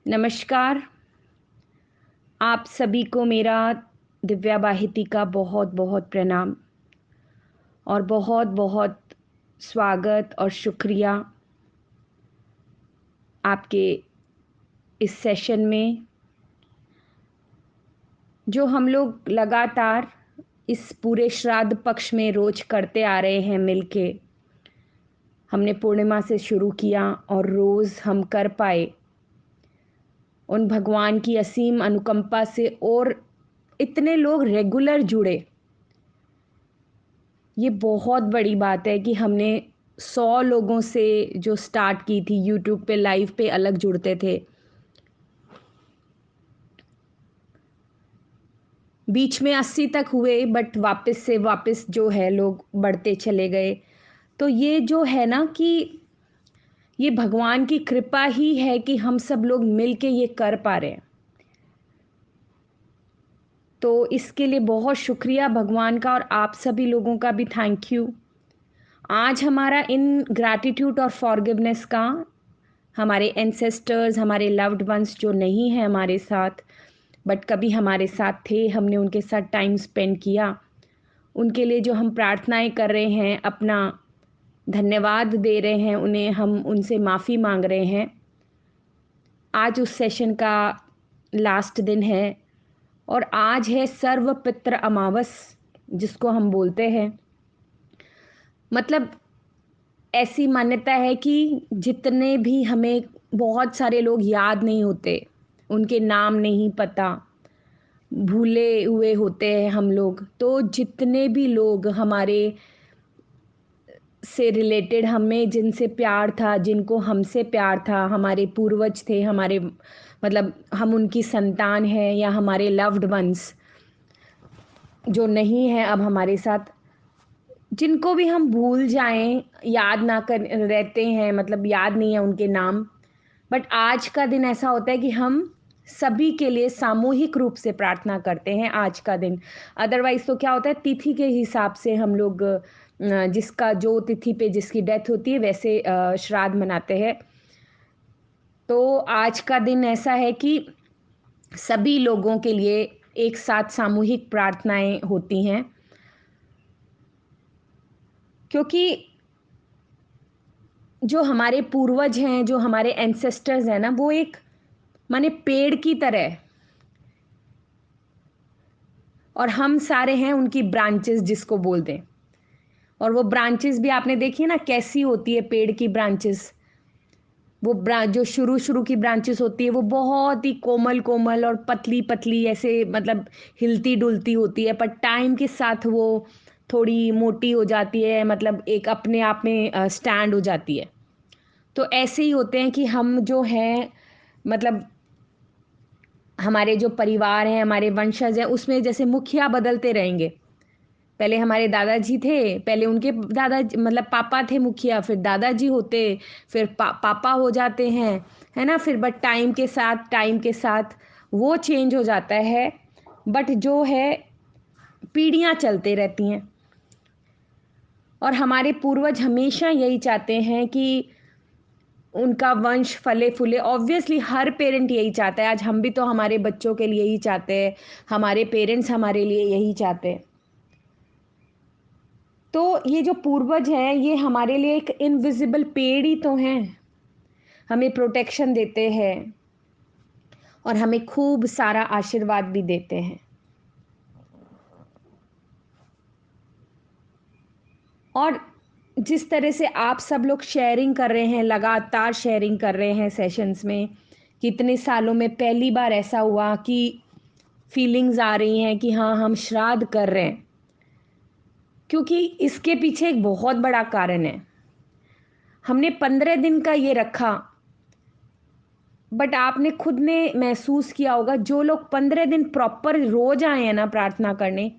नमस्कार। आप सभी को मेरा दिव्या बाहिती का बहुत बहुत प्रणाम और बहुत बहुत स्वागत और शुक्रिया आपके इस सेशन में जो हम लोग लगातार इस पूरे श्राद्ध पक्ष में रोज करते आ रहे हैं मिलके। हमने पूर्णिमा से शुरू किया और रोज़ हम कर पाए उन भगवान की असीम अनुकंपा से, और इतने लोग रेगुलर जुड़े। ये बहुत बड़ी बात है कि हमने 100 लोगों से जो स्टार्ट की थी यूट्यूब पे लाइव पे अलग जुड़ते थे, बीच में 80 तक हुए, बट वापस जो है लोग बढ़ते चले गए। तो ये जो है ना कि ये भगवान की कृपा ही है कि हम सब लोग मिल के ये कर पा रहे हैं। तो इसके लिए बहुत शुक्रिया भगवान का, और आप सभी लोगों का भी थैंक यू। आज हमारा इन ग्रैटिट्यूड और फॉरगिवनेस का हमारे एंसेस्टर्स, हमारे लव्ड वंस जो नहीं हैं हमारे साथ बट कभी हमारे साथ थे, हमने उनके साथ टाइम स्पेंड किया, उनके लिए जो हम प्रार्थनाएं कर रहे हैं, अपना धन्यवाद दे रहे हैं उन्हें, हम उनसे माफ़ी मांग रहे हैं। आज उस सेशन का लास्ट दिन है और आज है सर्व पितृ अमावस, जिसको हम बोलते हैं। मतलब ऐसी मान्यता है कि जितने भी हमें बहुत सारे लोग याद नहीं होते, उनके नाम नहीं पता, भूले हुए होते हैं हम लोग, तो जितने भी लोग हमारे से रिलेटेड, हमें जिनसे प्यार था, जिनको हमसे प्यार था, हमारे पूर्वज थे, हमारे मतलब हम उनकी संतान हैं, या हमारे लव्ड वंस जो नहीं है अब हमारे साथ, जिनको भी हम भूल जाएं, याद ना कर रहते हैं, मतलब याद नहीं है उनके नाम, बट आज का दिन ऐसा होता है कि हम सभी के लिए सामूहिक रूप से प्रार्थना करते हैं आज का दिन। अदरवाइज तो क्या होता है, तिथि के हिसाब से हम लोग जिसका जो तिथि पे जिसकी डेथ होती है वैसे श्राद्ध मनाते हैं। तो आज का दिन ऐसा है कि सभी लोगों के लिए एक साथ सामूहिक प्रार्थनाएं होती हैं, क्योंकि जो हमारे पूर्वज हैं, जो हमारे एंसेस्टर्स हैं ना, वो एक माने पेड़ की तरह है, और हम सारे हैं उनकी ब्रांचेस जिसको बोलते हैं। और वो ब्रांचेस भी आपने देखी है ना कैसी होती है पेड़ की ब्रांचेस। वो जो शुरू शुरू की ब्रांचेस होती है वो बहुत ही कोमल कोमल और पतली पतली ऐसे, मतलब हिलती डुलती होती है, पर टाइम के साथ वो थोड़ी मोटी हो जाती है, मतलब एक अपने आप में स्टैंड हो जाती है। तो ऐसे ही होते हैं कि हम जो हैं, मतलब हमारे जो परिवार हैं, हमारे वंशज हैं, उसमें जैसे मुखिया बदलते रहेंगे। पहले हमारे दादाजी थे, पहले उनके दादा मतलब पापा थे मुखिया, फिर दादाजी होते, फिर पापा हो जाते हैं, है ना। फिर बट टाइम के साथ वो चेंज हो जाता है, बट जो है पीढ़ियाँ चलते रहती हैं। और हमारे पूर्वज हमेशा यही चाहते हैं कि उनका वंश फले फूले। ऑब्वियसली हर पेरेंट यही चाहता है, आज हम भी तो हमारे बच्चों के लिए यही चाहते हैं, हमारे पेरेंट्स हमारे लिए यही चाहते हैं। तो ये जो पूर्वज हैं, ये हमारे लिए एक इनविजिबल पेड़ ही तो हैं, हमें प्रोटेक्शन देते हैं और हमें खूब सारा आशीर्वाद भी देते हैं। और जिस तरह से आप सब लोग शेयरिंग कर रहे हैं, लगातार शेयरिंग कर रहे हैं सेशंस में, कितने सालों में पहली बार ऐसा हुआ कि फीलिंग्स आ रही हैं कि हाँ हम श्राद्ध कर रहे हैं, क्योंकि इसके पीछे एक बहुत बड़ा कारण है। हमने 15 दिन का ये रखा, बट आपने खुद ने महसूस किया होगा, जो लोग 15 दिन प्रॉपर रोज आए हैं ना प्रार्थना करने,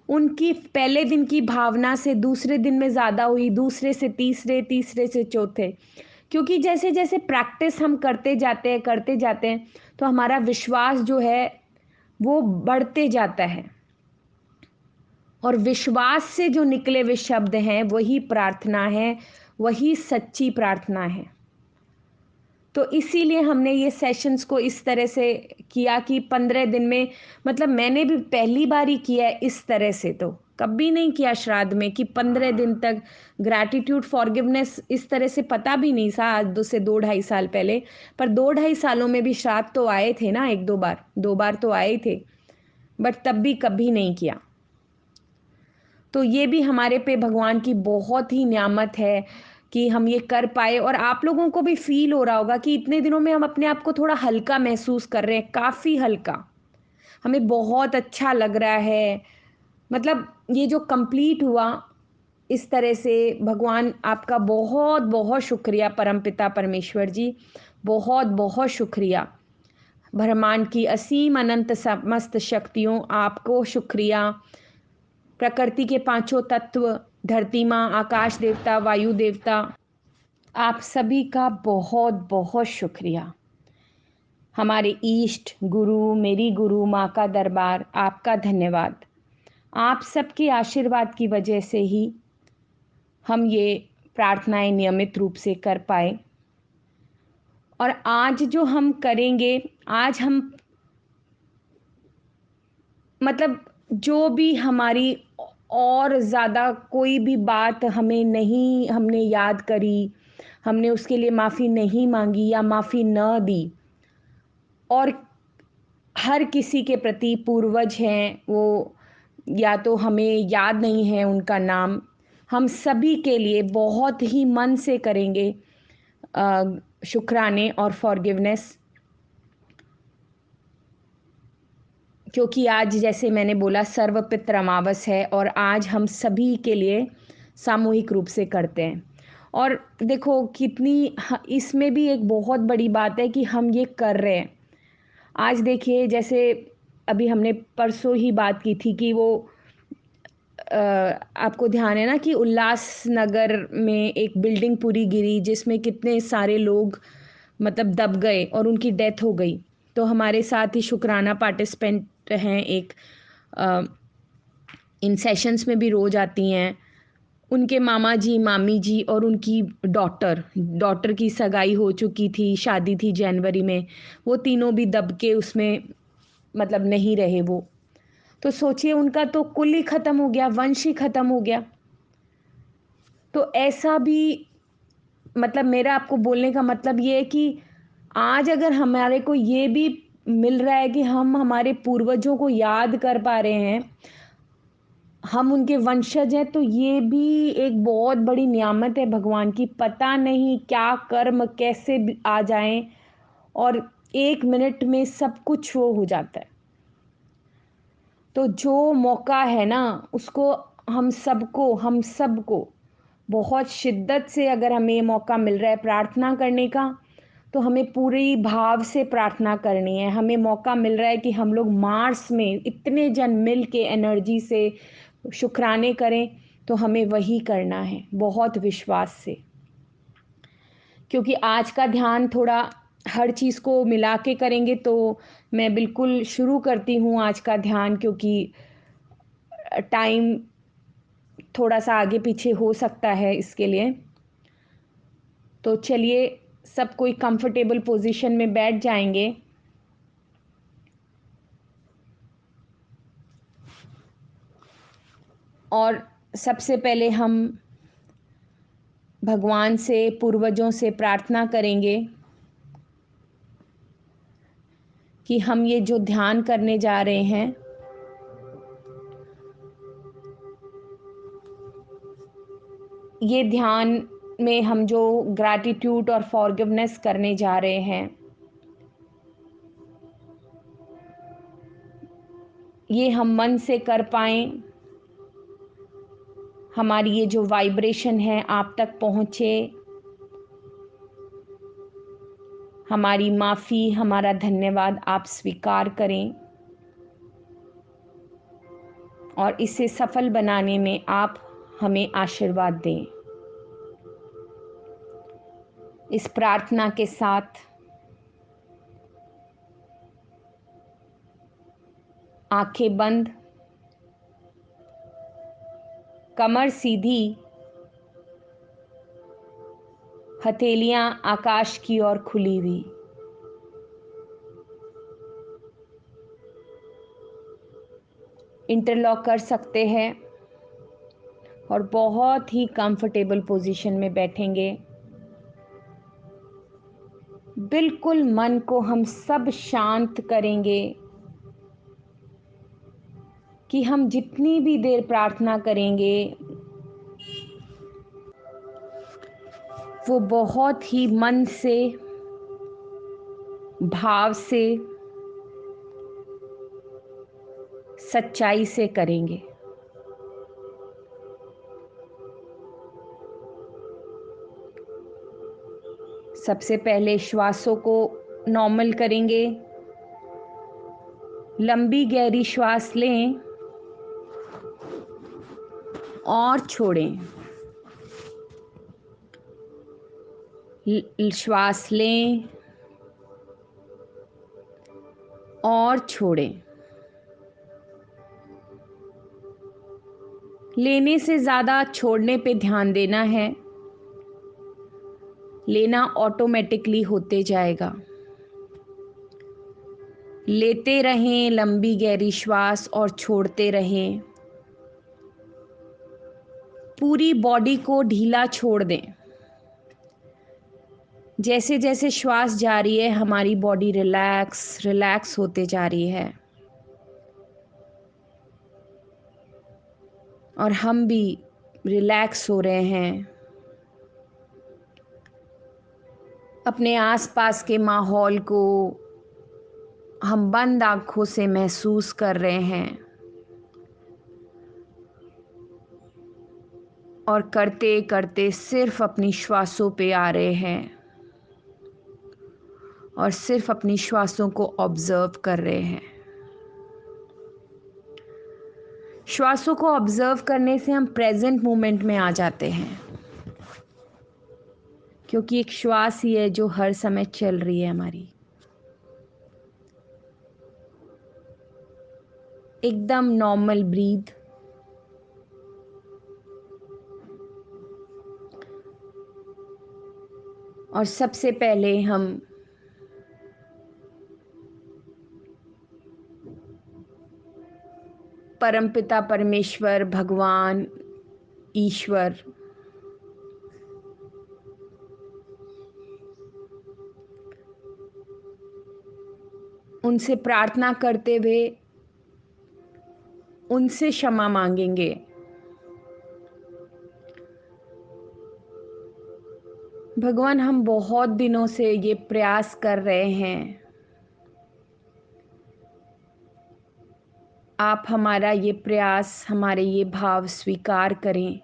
उनकी पहले दिन की भावना से दूसरे दिन में ज़्यादा हुई, दूसरे से तीसरे, तीसरे से चौथे। क्योंकि जैसे जैसे प्रैक्टिस हम करते जाते हैं, तो हमारा विश्वास जो है वो बढ़ते जाता है, और विश्वास से जो निकले हुए शब्द हैं वही प्रार्थना है, वही सच्ची प्रार्थना है। तो इसीलिए हमने ये सेशंस को इस तरह से किया कि 15 दिन में, मतलब मैंने भी पहली बार ही किया है इस तरह से, तो कभी नहीं किया श्राद्ध में कि 15 दिन तक ग्रैटिट्यूड फॉरगिवनेस इस तरह से पता भी नहीं था आज 2 से 2 ढाई साल पहले। पर 2 ढाई सालों में भी श्राद्ध तो आए थे ना, एक दो बार तो आए थे, बट तब भी कभी नहीं किया। तो ये भी हमारे पे भगवान की बहुत ही नियामत है कि हम ये कर पाए। और आप लोगों को भी फील हो रहा होगा कि इतने दिनों में हम अपने आप को थोड़ा हल्का महसूस कर रहे हैं, काफ़ी हल्का, हमें बहुत अच्छा लग रहा है। मतलब ये जो कंप्लीट हुआ इस तरह से, भगवान आपका बहुत बहुत शुक्रिया, परमपिता परमेश्वर जी, बहुत बहुत शुक्रिया। ब्रह्मांड की असीम अनंत समस्त शक्तियों, आपको शुक्रिया। प्रकृति के पांचों तत्व, धरती माँ, आकाश देवता, वायु देवता, आप सभी का बहुत बहुत शुक्रिया। हमारे इष्ट गुरु, मेरी गुरु माँ का दरबार, आपका धन्यवाद। आप सबके आशीर्वाद की वजह से ही हम ये प्रार्थनाएं नियमित रूप से कर पाए। और आज जो हम करेंगे, आज हम मतलब जो भी हमारी और ज़्यादा कोई भी बात हमें नहीं हमने याद करी, हमने उसके लिए माफ़ी नहीं मांगी या माफ़ी न दी, और हर किसी के प्रति पूर्वज हैं वो, या तो हमें याद नहीं है उनका नाम, हम सभी के लिए बहुत ही मन से करेंगे शुक्राने और फॉरगिवनेस। क्योंकि आज जैसे मैंने बोला सर्वपित्र अमावस है, और आज हम सभी के लिए सामूहिक रूप से करते हैं। और देखो कितनी इसमें भी एक बहुत बड़ी बात है कि हम ये कर रहे हैं। आज देखिए, जैसे अभी हमने परसों ही बात की थी कि वो आपको ध्यान है ना कि उल्लासनगर में एक बिल्डिंग पूरी गिरी, जिसमें कितने सारे लोग मतलब दब गए और उनकी डेथ हो गई। तो हमारे साथ ही शुक्राना पार्टिसिपेंट हैं एक, इन सेशंस में भी रोज आती हैं। उनके मामा जी, मामी जी और उनकी डॉटर की सगाई हो चुकी थी, शादी थी जनवरी में, वो तीनों भी दब के उसमें मतलब नहीं रहे वो। तो सोचिए उनका तो कुल ही खत्म हो गया, वंश ही खत्म हो गया। तो ऐसा भी, मतलब मेरा आपको बोलने का मतलब ये है कि आज अगर हमारे को ये भी मिल रहा है कि हम हमारे पूर्वजों को याद कर पा रहे हैं, हम उनके वंशज हैं, तो ये भी एक बहुत बड़ी नियामत है भगवान की। पता नहीं क्या कर्म कैसे आ जाएं और 1 मिनट में सब कुछ वो हो जाता है। तो जो मौका है ना, उसको हम सबको बहुत शिद्दत से, अगर हमें ये मौका मिल रहा है प्रार्थना करने का, तो हमें पूरी भाव से प्रार्थना करनी है। हमें मौका मिल रहा है कि हम लोग मार्स में इतने जन मिल के एनर्जी से शुक्राने करें, तो हमें वही करना है बहुत विश्वास से। क्योंकि आज का ध्यान थोड़ा हर चीज़ को मिला के करेंगे, तो मैं बिल्कुल शुरू करती हूँ आज का ध्यान, क्योंकि टाइम थोड़ा सा आगे पीछे हो सकता है इसके लिए। तो चलिए सब कोई कंफर्टेबल पोजीशन में बैठ जाएंगे। और सबसे पहले हम भगवान से, पूर्वजों से प्रार्थना करेंगे कि हम ये जो ध्यान करने जा रहे हैं, ये ध्यान में हम जो ग्रैटिट्यूड और फॉरगिवनेस करने जा रहे हैं, ये हम मन से कर पाएं, हमारी ये जो वाइब्रेशन है आप तक पहुँचे, हमारी माफ़ी, हमारा धन्यवाद आप स्वीकार करें, और इसे सफल बनाने में आप हमें आशीर्वाद दें। इस प्रार्थना के साथ आंखें बंद, कमर सीधी, हथेलियां आकाश की ओर खुली हुई। इंटरलॉक कर सकते हैं और बहुत ही कंफर्टेबल पोजीशन में बैठेंगे। बिल्कुल मन को हम सब शांत करेंगे कि हम जितनी भी देर प्रार्थना करेंगे वो बहुत ही मन से, भाव से, सच्चाई से करेंगे। सबसे पहले श्वासों को नॉर्मल करेंगे। लंबी गहरी श्वास लें और छोड़ें। श्वास लें और छोड़ें। लेने से ज़्यादा छोड़ने पे ध्यान देना है। लेना ऑटोमेटिकली होते जाएगा। लेते रहें लंबी गहरी श्वास और छोड़ते रहें। पूरी बॉडी को ढीला छोड़ दें। जैसे जैसे श्वास जा रही है हमारी बॉडी रिलैक्स रिलैक्स होते जा रही है और हम भी रिलैक्स हो रहे हैं। अपने आसपास के माहौल को हम बंद आंखों से महसूस कर रहे हैं और करते करते सिर्फ अपनी श्वासों पे आ रहे हैं और सिर्फ अपनी श्वासों को ऑब्जर्व कर रहे हैं। श्वासों को ऑब्जर्व करने से हम प्रेजेंट मोमेंट में आ जाते हैं, क्योंकि एक श्वास ही है जो हर समय चल रही है हमारी। एकदम नॉर्मल ब्रीथ। और सबसे पहले हम परमपिता परमेश्वर, भगवान, ईश्वर, उनसे प्रार्थना करते हुए उनसे क्षमा मांगेंगे। भगवान, हम बहुत दिनों से ये प्रयास कर रहे हैं, आप हमारा ये प्रयास, हमारे ये भाव स्वीकार करें।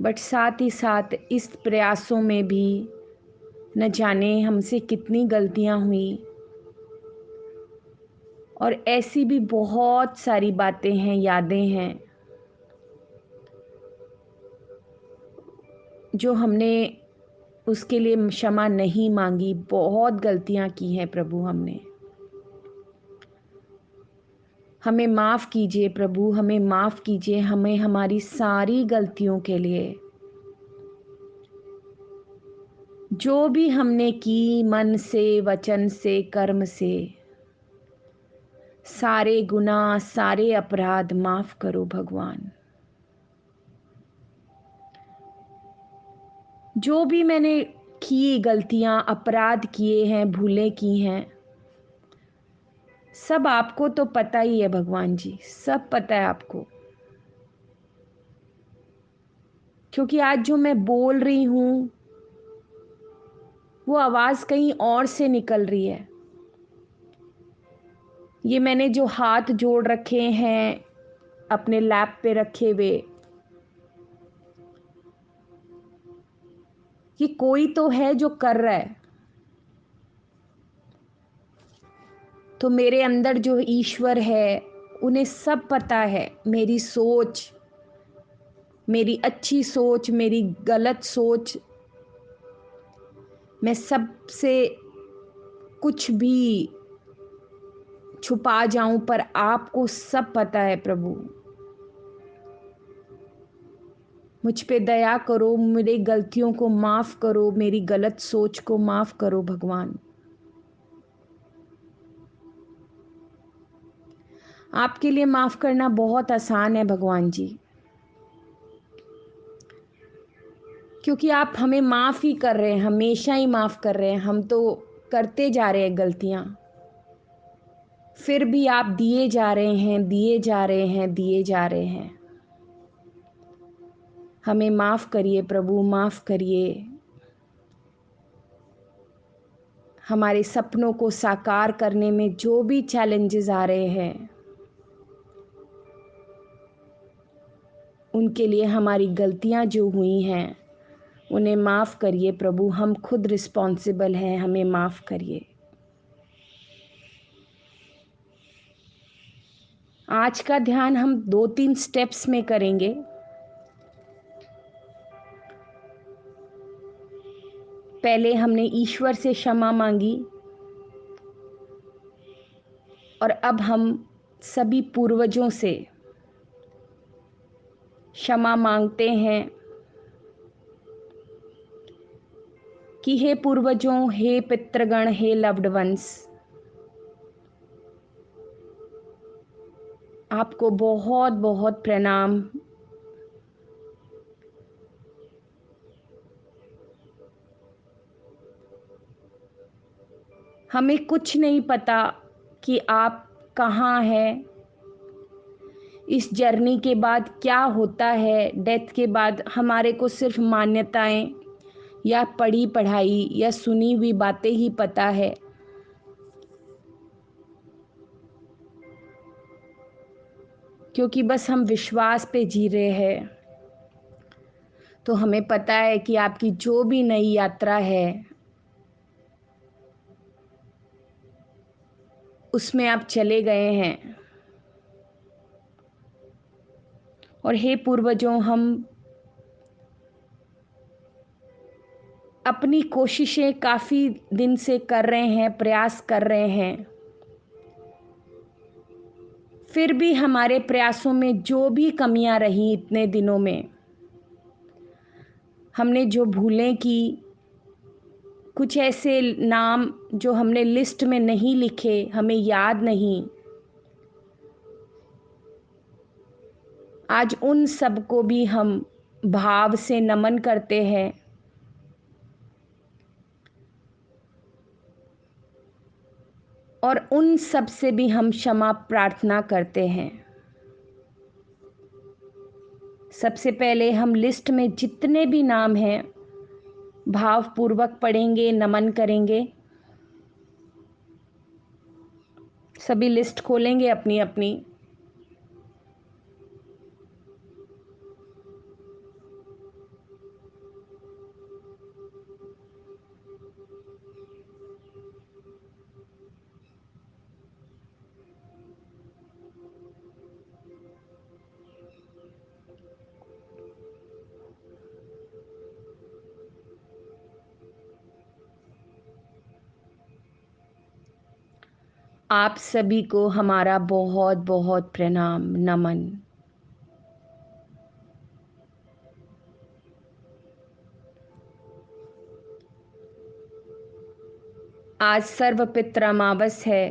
बट साथ ही साथ इस प्रयासों में भी न जाने हमसे कितनी गलतियां हुई और ऐसी भी बहुत सारी बातें हैं, यादें हैं जो हमने उसके लिए क्षमा नहीं मांगी। बहुत गलतियां की हैं प्रभु हमने। हमें माफ़ कीजिए प्रभु, हमें माफ़ कीजिए, हमें हमारी सारी गलतियों के लिए। जो भी हमने की मन से, वचन से, कर्म से, सारे गुनाह, सारे अपराध माफ़ करो भगवान। जो भी मैंने की गलतियां, अपराध किए हैं, भूलें की हैं, सब आपको तो पता ही है भगवान जी, सब पता है आपको। क्योंकि आज जो मैं बोल रही हूँ वो आवाज़ कहीं और से निकल रही है। ये मैंने जो हाथ जोड़ रखे हैं अपने लैप पे रखे हुए, ये कोई तो है जो कर रहा है। तो मेरे अंदर जो ईश्वर है उन्हें सब पता है, मेरी सोच, मेरी अच्छी सोच, मेरी गलत सोच, मैं सबसे कुछ भी छुपा जाऊं, पर आपको सब पता है प्रभु। मुझ पे दया करो, मेरी गलतियों को माफ़ करो, मेरी गलत सोच को माफ़ करो भगवान। आपके लिए माफ़ करना बहुत आसान है भगवान जी, क्योंकि आप हमें माफ़ ही कर रहे हैं, हमेशा ही माफ़ कर रहे हैं। हम तो करते जा रहे हैं गलतियाँ, फिर भी आप दिए जा रहे हैं, दिए जा रहे हैं, दिए जा रहे हैं। हमें माफ़ करिए प्रभु, माफ़ करिए। हमारे सपनों को साकार करने में जो भी चैलेंजेस आ रहे हैं, उनके लिए हमारी गलतियां जो हुई हैं उन्हें माफ़ करिए प्रभु। हम खुद रिस्पॉन्सिबल हैं, हमें माफ़ करिए। आज का ध्यान हम 2-3 स्टेप्स में करेंगे। पहले हमने ईश्वर से क्षमा मांगी और अब हम सभी पूर्वजों से क्षमा मांगते हैं कि हे पूर्वजों, हे पितृगण, हे लव्ड वंस, आपको बहुत बहुत प्रणाम। हमें कुछ नहीं पता कि आप कहाँ हैं, इस जर्नी के बाद क्या होता है, डेथ के बाद हमारे को सिर्फ मान्यताएं या पढ़ी पढ़ाई या सुनी हुई बातें ही पता है। क्योंकि बस हम विश्वास पे जी रहे हैं, तो हमें पता है कि आपकी जो भी नई यात्रा है उसमें आप चले गए हैं। और हे पूर्वजों, हम अपनी कोशिशें काफ़ी दिन से कर रहे हैं, प्रयास कर रहे हैं, फिर भी हमारे प्रयासों में जो भी कमियां रही इतने दिनों में, हमने जो भूलें की, कुछ ऐसे नाम जो हमने लिस्ट में नहीं लिखे, हमें याद नहीं, आज उन सब को भी हम भाव से नमन करते हैं। और उन सब से भी हम क्षमा प्रार्थना करते हैं। सबसे पहले हम लिस्ट में जितने भी नाम हैं भावपूर्वक पढ़ेंगे, नमन करेंगे। सभी लिस्ट खोलेंगे अपनी अपनी। आप सभी को हमारा बहुत बहुत प्रणाम, नमन। आज सर्वपित्र अमावस है।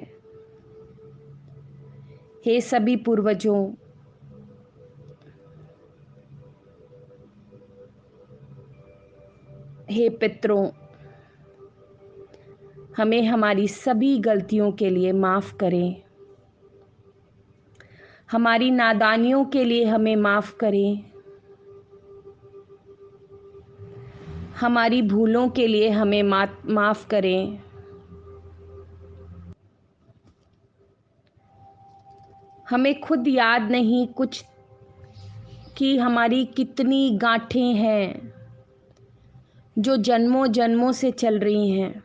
हे सभी पूर्वजों, हे पितरों, हमें हमारी सभी गलतियों के लिए माफ़ करें। हमारी नादानियों के लिए हमें माफ़ करें। हमारी भूलों के लिए हमें माफ़ करें। हमें खुद याद नहीं कुछ कि हमारी कितनी गांठें हैं जो जन्मों जन्मों से चल रही हैं।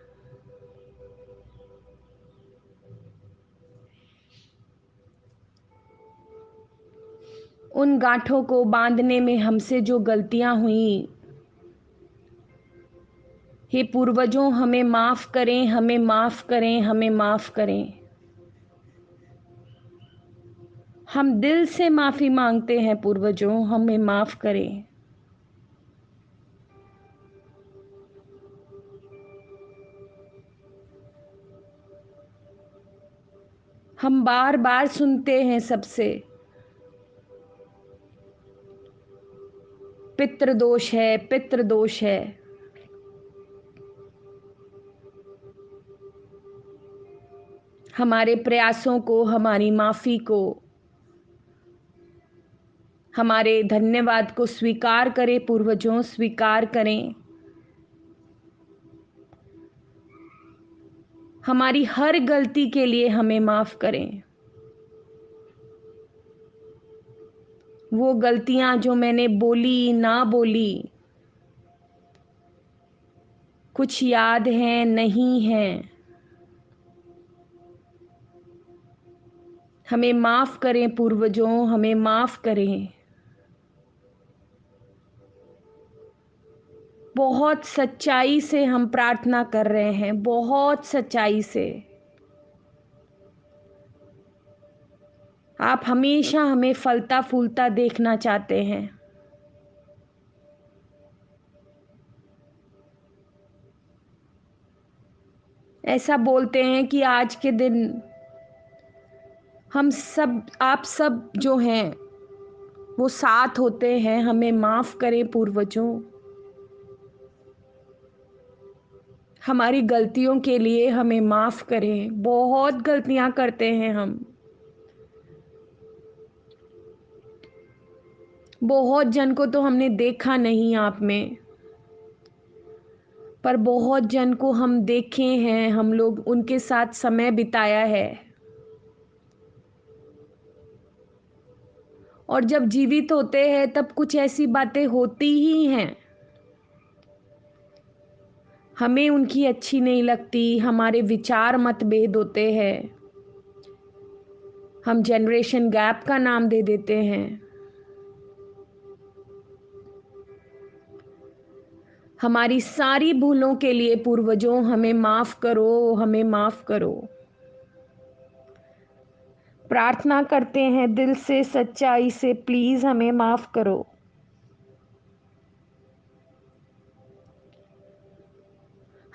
उन गांठों को बांधने में हमसे जो गलतियां हुई, हे पूर्वजों, हमें माफ़ करें, हमें माफ़ करें, हमें माफ़ करें। हम दिल से माफ़ी मांगते हैं पूर्वजों, हमें माफ़ करें। हम बार बार सुनते हैं सबसे, पितृदोष है, पितृदोष है। हमारे प्रयासों को, हमारी माफी को, हमारे धन्यवाद को स्वीकार करें पूर्वजों, स्वीकार करें। हमारी हर गलती के लिए हमें माफ करें। वो गलतियां जो मैंने बोली ना बोली, कुछ याद हैं नहीं हैं, हमें माफ करें पूर्वजों, हमें माफ करें। बहुत सच्चाई से हम प्रार्थना कर रहे हैं, बहुत सच्चाई से। आप हमेशा हमें फलता फूलता देखना चाहते हैं। ऐसा बोलते हैं कि आज के दिन हम सब, आप सब जो हैं वो साथ होते हैं। हमें माफ करें पूर्वजों, हमारी गलतियों के लिए हमें माफ करें। बहुत गलतियां करते हैं हम, बहुत जन को तो हमने देखा नहीं आप में, पर बहुत जन को हम देखे हैं, हम लोग उनके साथ समय बिताया है। और जब जीवित होते हैं तब कुछ ऐसी बातें होती ही हैं, हमें उनकी अच्छी नहीं लगती, हमारे विचार मतभेद होते हैं, हम जनरेशन गैप का नाम दे देते हैं। हमारी सारी भूलों के लिए पूर्वजों हमें माफ करो, हमें माफ करो। प्रार्थना करते हैं दिल से, सच्चाई से, प्लीज हमें माफ करो।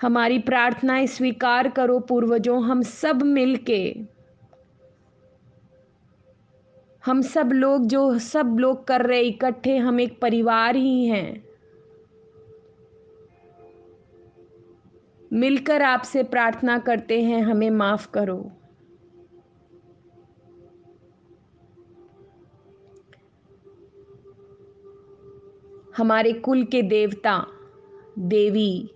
हमारी प्रार्थनाएं स्वीकार करो पूर्वजों। हम सब मिलके, हम सब लोग जो सब लोग कर रहे इकट्ठे, हम एक परिवार ही हैं। मिलकर आपसे प्रार्थना करते हैं, हमें माफ करो। हमारे कुल के देवता देवी,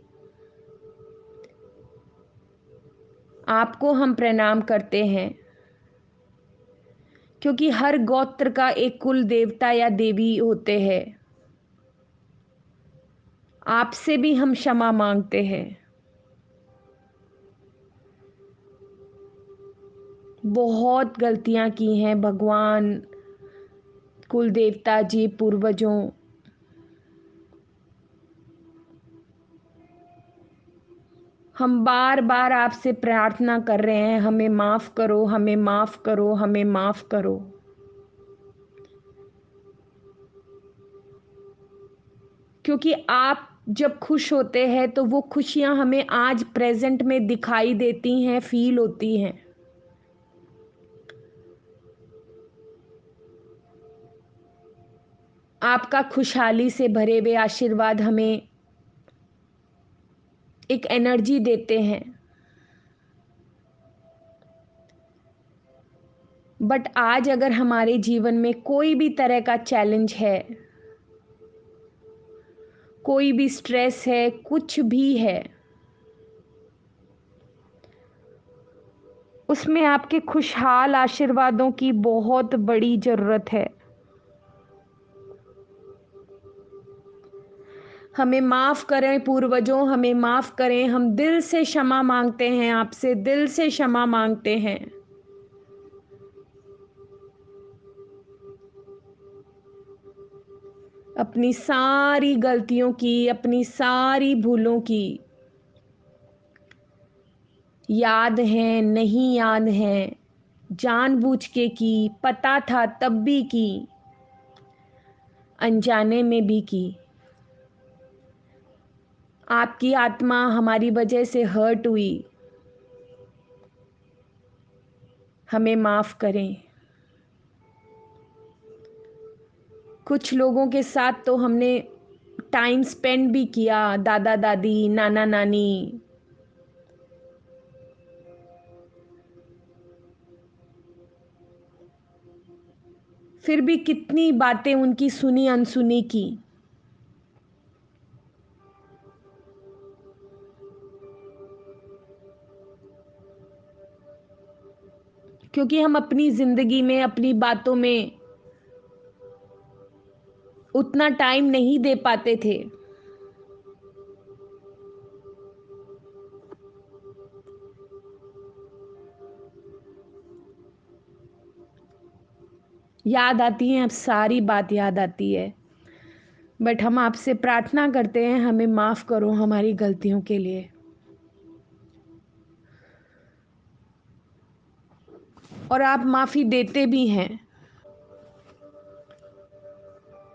आपको हम प्रणाम करते हैं, क्योंकि हर गोत्र का एक कुल देवता या देवी होते हैं। आपसे भी हम क्षमा मांगते हैं। बहुत गलतियां की हैं भगवान, कुल देवता जी, पूर्वजों। हम बार बार आपसे प्रार्थना कर रहे हैं, हमें माफ करो, हमें माफ करो, हमें माफ करो। क्योंकि आप जब खुश होते हैं तो वो खुशियां हमें आज प्रेजेंट में दिखाई देती हैं, फील होती हैं। आपका खुशहाली से भरे हुए आशीर्वाद हमें एक एनर्जी देते हैं। बट आज अगर हमारे जीवन में कोई भी तरह का चैलेंज है, कोई भी स्ट्रेस है, कुछ भी है, उसमें आपके खुशहाल आशीर्वादों की बहुत बड़ी जरूरत है। हमें माफ करें पूर्वजों, हमें माफ करें। हम दिल से क्षमा मांगते हैं आपसे, दिल से क्षमा मांगते हैं। अपनी सारी गलतियों की, अपनी सारी भूलों की, याद है नहीं याद है, जानबूझ के की, पता था तब भी की, अनजाने में भी की। आपकी आत्मा हमारी वजह से हर्ट हुई, हमें माफ़ करें। कुछ लोगों के साथ तो हमने टाइम स्पेंड भी किया, दादा दादी, नाना नानी, फिर भी कितनी बातें उनकी सुनी अनसुनी की। क्योंकि हम अपनी ज़िंदगी में, अपनी बातों में उतना टाइम नहीं दे पाते थे। याद आती है, अब सारी बात याद आती है, बट हम आपसे प्रार्थना करते हैं, हमें माफ़ करो हमारी गलतियों के लिए। और आप माफ़ी देते भी हैं,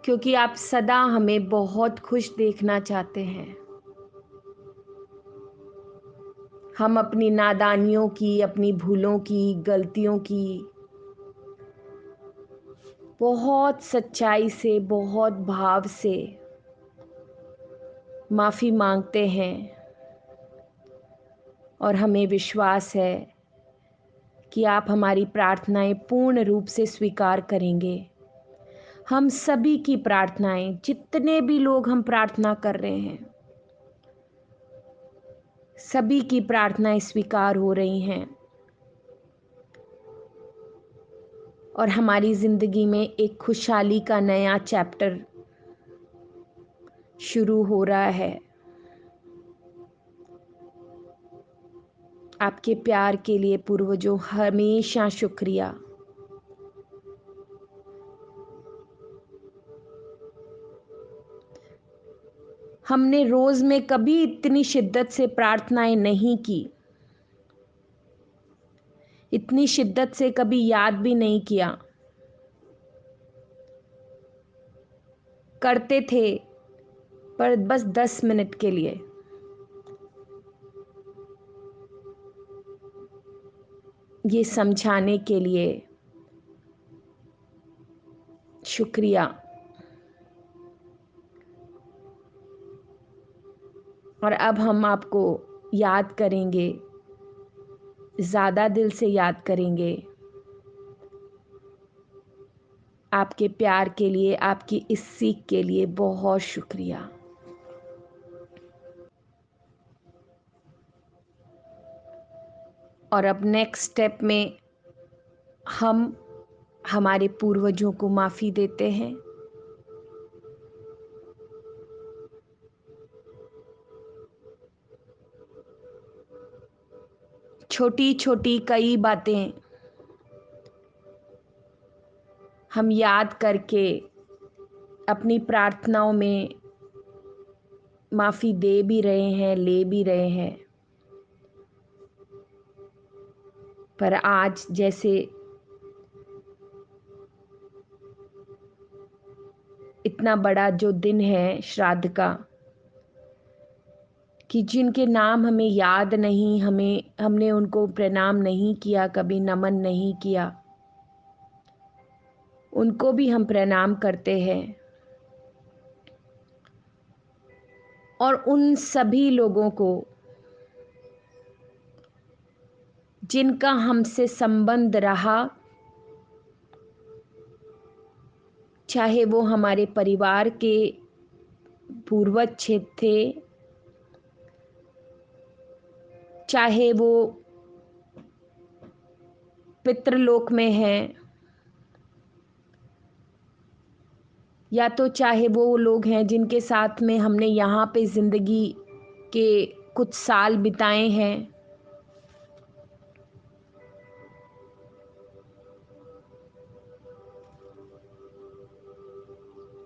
क्योंकि आप सदा हमें बहुत खुश देखना चाहते हैं। हम अपनी नादानियों की, अपनी भूलों की, गलतियों की बहुत सच्चाई से, बहुत भाव से माफ़ी मांगते हैं, और हमें विश्वास है कि आप हमारी प्रार्थनाएं पूर्ण रूप से स्वीकार करेंगे। हम सभी की प्रार्थनाएं, जितने भी लोग हम प्रार्थना कर रहे हैं, सभी की प्रार्थनाएं स्वीकार हो रही हैं, और हमारी ज़िंदगी में एक खुशहाली का नया चैप्टर शुरू हो रहा है। आपके प्यार के लिए पूर्वजों हमेशा शुक्रिया। हमने रोज़ में कभी इतनी शिद्दत से प्रार्थनाएं नहीं की, इतनी शिद्दत से कभी याद भी नहीं किया। करते थे पर बस 10 मिनट के लिए। ये समझाने के लिए शुक्रिया। और अब हम आपको याद करेंगे, ज़्यादा दिल से याद करेंगे। आपके प्यार के लिए, आपकी इस सीख के लिए बहुत शुक्रिया। और अब नेक्स्ट स्टेप में हम हमारे पूर्वजों को माफ़ी देते हैं। छोटी छोटी कई बातें हम याद करके अपनी प्रार्थनाओं में माफ़ी दे भी रहे हैं, ले भी रहे हैं। पर आज जैसे इतना बड़ा जो दिन है श्राद्ध का, कि जिनके नाम हमें याद नहीं, हमने उनको प्रणाम नहीं किया, कभी नमन नहीं किया, उनको भी हम प्रणाम करते हैं। और उन सभी लोगों को जिनका हमसे संबंध रहा, चाहे वो हमारे परिवार के पूर्वज थे, चाहे वो पितृलोक में हैं, या तो चाहे वो लोग हैं जिनके साथ में हमने यहाँ पे ज़िंदगी के कुछ साल बिताए हैं।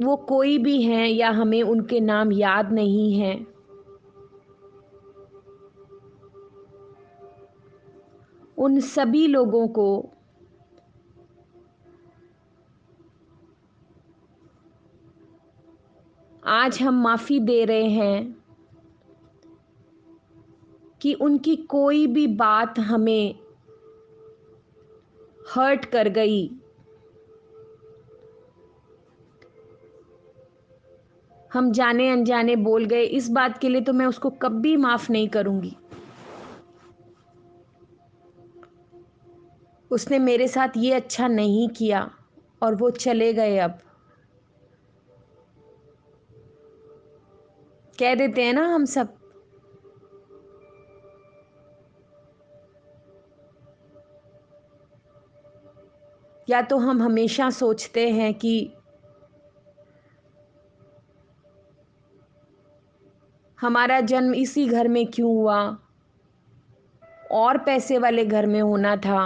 वो कोई भी हैं या हमें उनके नाम याद नहीं हैं, उन सभी लोगों को आज हम माफ़ी दे रहे हैं कि उनकी कोई भी बात हमें हर्ट कर गई, हम जाने अनजाने बोल गए, इस बात के लिए तो मैं उसको कभी माफ नहीं करूंगी। उसने मेरे साथ ये अच्छा नहीं किया और वो चले गए। अब कह देते हैं ना हम सब, या तो हम हमेशा सोचते हैं कि हमारा जन्म इसी घर में क्यों हुआ, और पैसे वाले घर में होना था,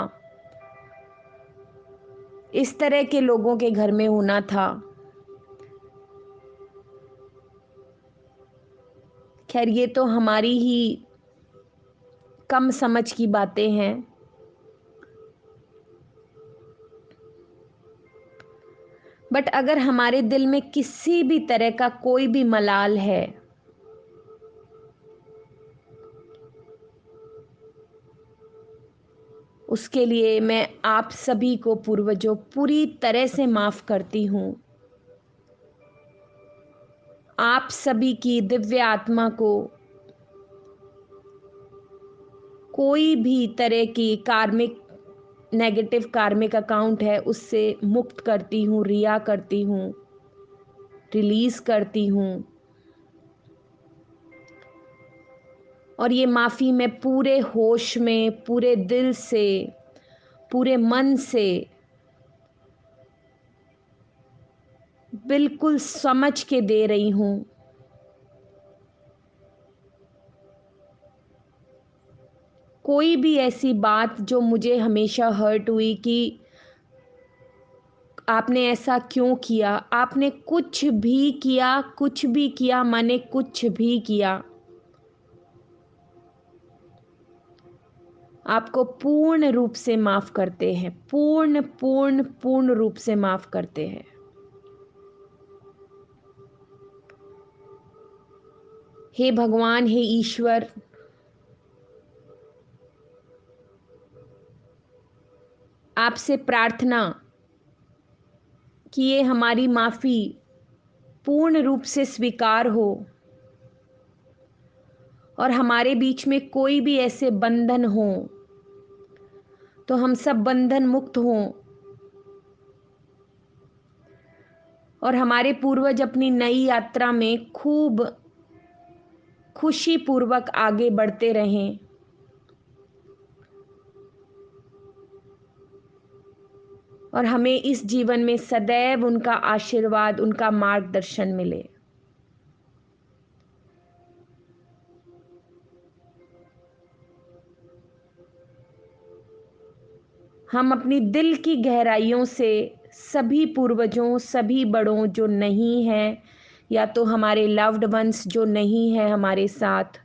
इस तरह के लोगों के घर में होना था। खैर, ये तो हमारी ही कम समझ की बातें हैं। बट अगर हमारे दिल में किसी भी तरह का कोई भी मलाल है, उसके लिए मैं आप सभी को पूर्वजों पूरी तरह से माफ करती हूँ। आप सभी की दिव्य आत्मा को कोई भी तरह की कार्मिक, नेगेटिव कार्मिक अकाउंट है उससे मुक्त करती हूँ, रिया करती हूँ, रिलीज करती हूँ। और ये माफ़ी मैं पूरे होश में, पूरे दिल से, पूरे मन से, बिल्कुल समझ के दे रही हूँ। कोई भी ऐसी बात जो मुझे हमेशा हर्ट हुई कि आपने ऐसा क्यों किया, आपने कुछ भी किया, कुछ भी किया माने कुछ भी किया, आपको पूर्ण रूप से माफ करते हैं, पूर्ण पूर्ण पूर्ण रूप से माफ करते हैं। हे भगवान, हे ईश्वर, आपसे प्रार्थना कि ये हमारी माफ़ी पूर्ण रूप से स्वीकार हो और हमारे बीच में कोई भी ऐसे बंधन हो तो हम सब बंधन मुक्त हों और हमारे पूर्वज अपनी नई यात्रा में खूब खुशी पूर्वक आगे बढ़ते रहें। और हमें इस जीवन में सदैव उनका आशीर्वाद, उनका मार्गदर्शन मिले। हम अपनी दिल की गहराइयों से सभी पूर्वजों, सभी बड़ों जो नहीं हैं, या तो हमारे लव्ड वंस जो नहीं है हमारे साथ,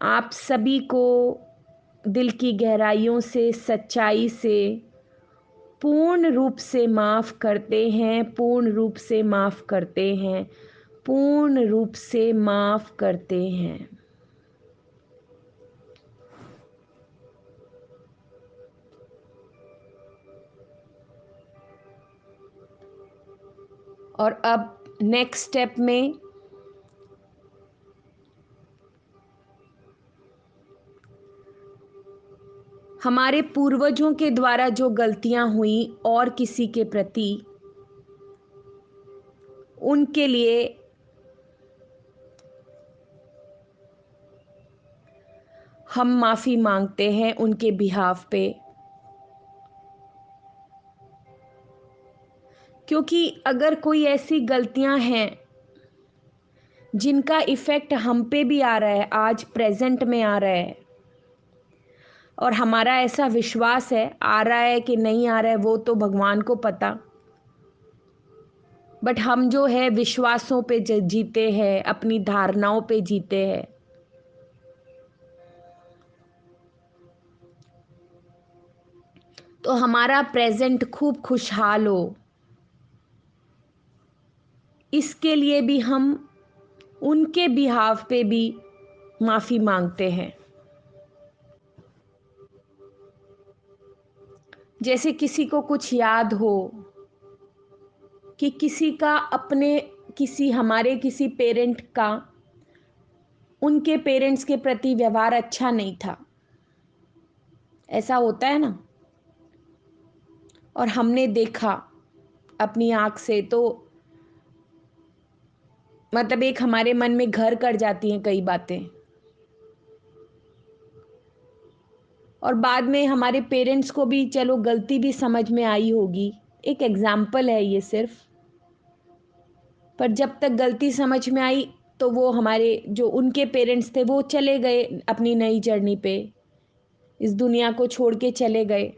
आप सभी को दिल की गहराइयों से, सच्चाई से पूर्ण रूप से माफ़ करते हैं, पूर्ण रूप से माफ़ करते हैं, पूर्ण रूप से माफ़ करते हैं। और अब नेक्स्ट स्टेप में हमारे पूर्वजों के द्वारा जो गलतियां हुई और किसी के प्रति, उनके लिए हम माफ़ी मांगते हैं उनके बिहाफ पे। क्योंकि अगर कोई ऐसी गलतियां हैं जिनका इफ़ेक्ट हम पे भी आ रहा है, आज प्रेजेंट में आ रहा है, और हमारा ऐसा विश्वास है, आ रहा है कि नहीं आ रहा है वो तो भगवान को पता, बट हम जो है विश्वासों पे जीते हैं, अपनी धारणाओं पे जीते हैं। तो हमारा प्रेजेंट खूब खुशहाल हो, इसके लिए भी हम उनके बिहाव पे भी माफ़ी मांगते हैं। जैसे किसी को कुछ याद हो कि किसी का अपने किसी हमारे किसी पेरेंट का उनके पेरेंट्स के प्रति व्यवहार अच्छा नहीं था, ऐसा होता है ना, और हमने देखा अपनी आँख से, तो मतलब एक हमारे मन में घर कर जाती हैं कई बातें। और बाद में हमारे पेरेंट्स को भी चलो गलती भी समझ में आई होगी, एक एग्जाम्पल है ये सिर्फ, पर जब तक गलती समझ में आई तो वो हमारे जो उनके पेरेंट्स थे वो चले गए अपनी नई जर्नी पे, इस दुनिया को छोड़ के चले गए।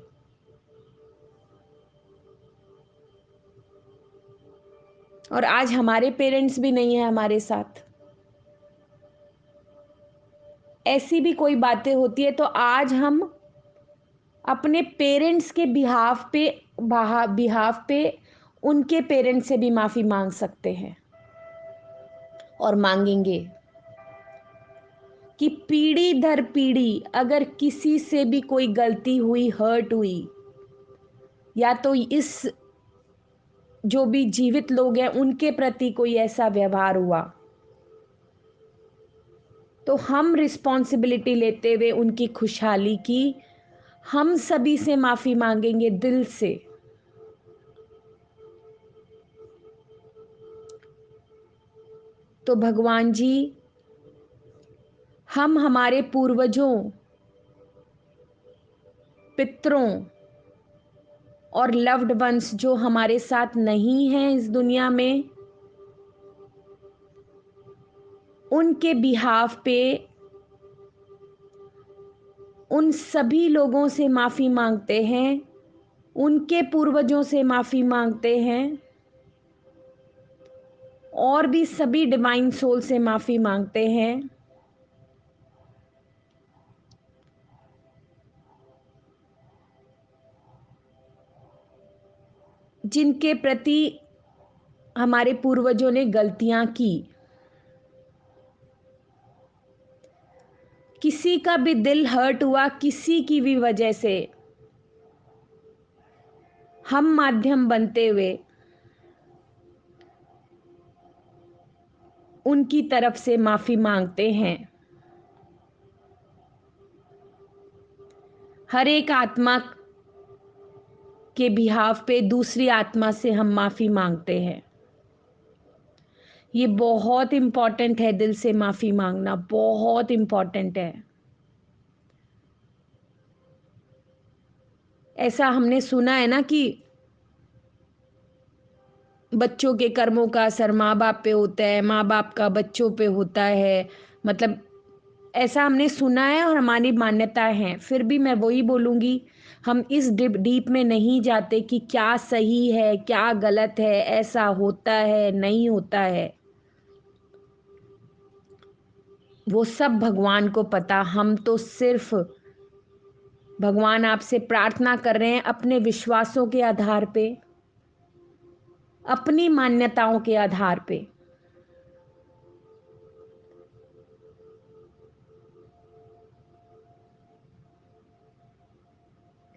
और आज हमारे पेरेंट्स भी नहीं है हमारे साथ। ऐसी भी कोई बातें होती है तो आज हम अपने पेरेंट्स के बिहाफ पे उनके पेरेंट्स से भी माफ़ी मांग सकते हैं और मांगेंगे कि पीढ़ी दर पीढ़ी अगर किसी से भी कोई गलती हुई, हर्ट हुई, या तो इस जो भी जीवित लोग हैं उनके प्रति कोई ऐसा व्यवहार हुआ, तो हम रिस्पॉन्सिबिलिटी लेते हुए उनकी खुशहाली की हम सभी से माफ़ी मांगेंगे दिल से। तो भगवान जी, हम हमारे पूर्वजों, पितरों और लव्ड वंस जो हमारे साथ नहीं हैं इस दुनिया में, उनके बिहाफ पे उन सभी लोगों से माफ़ी मांगते हैं, उनके पूर्वजों से माफ़ी मांगते हैं, और भी सभी डिवाइन सोल से माफ़ी मांगते हैं जिनके प्रति हमारे पूर्वजों ने गलतियां की। किसी का भी दिल हर्ट हुआ किसी की भी वजह से, हम माध्यम बनते हुए उनकी तरफ से माफ़ी मांगते हैं। हर एक आत्मा के बिहाफ पे दूसरी आत्मा से हम माफ़ी मांगते हैं। ये बहुत इम्पॉर्टेंट है, दिल से माफ़ी मांगना बहुत इम्पॉर्टेंट है। ऐसा हमने सुना है ना कि बच्चों के कर्मों का असर माँ बाप पे होता है, माँ बाप का बच्चों पे होता है, मतलब ऐसा हमने सुना है और हमारी मान्यताएं हैं। फिर भी मैं वही बोलूँगी, हम इस डीप में नहीं जाते कि क्या सही है क्या गलत है, ऐसा होता है नहीं होता है, वो सब भगवान को पता। हम तो सिर्फ भगवान आपसे प्रार्थना कर रहे हैं अपने विश्वासों के आधार पे, अपनी मान्यताओं के आधार पे,